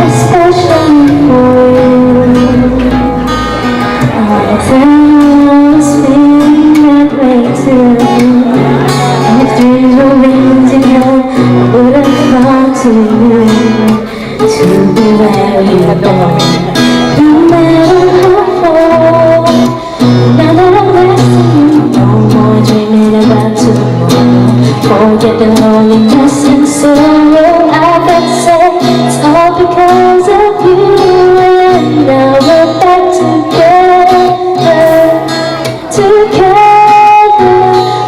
especially for you. I was feeling that way too. And if dreams were wings, you know, I would have gone to you to be where you belong. No matter how far, now that I'm next to you, no more dreaming about tomorrow. Forget the loneliness and sorrow. I got sad, it's all because of you. And now we're back together, together.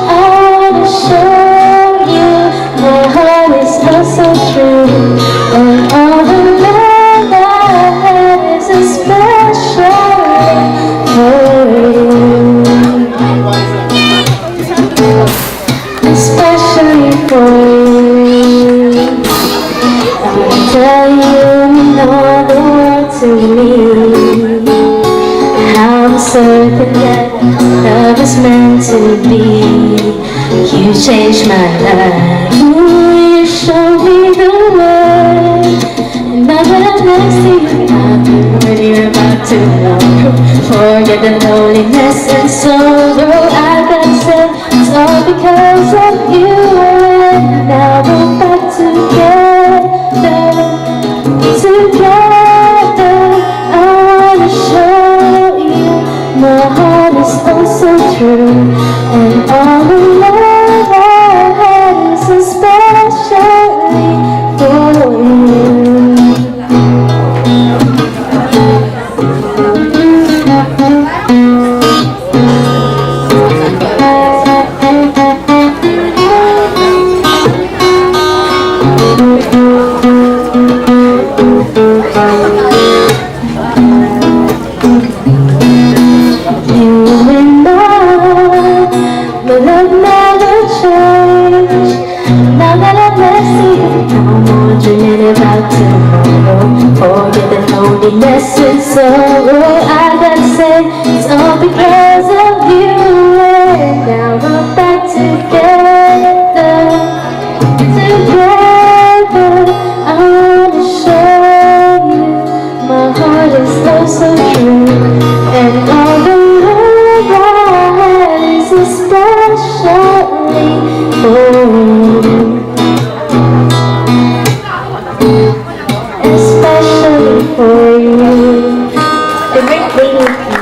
I wanna show you my heart is not so true, and all the love I have is especially for you, especially for you. I wanna tell you all the world to me, how I'm certain that love is meant to be. You changed my life, ooh, you showed me the way. And now that I'm next to you, I've been what you're about to know. Forget the loneliness and sorrow. I got said it's all because of you. And now we're back together, together. I wanna show you my heart is oh so true, and all the love I had is especially for you. But love never changed. Now that I'm next to you, no more dreaming about tomorrow. Forget the loneliness and sorrow. I gotta say it's all because of you. And now we're back together, together. I wanna show you my heart is oh so true, and all the love I had is especially for you, especially for you. The great lady.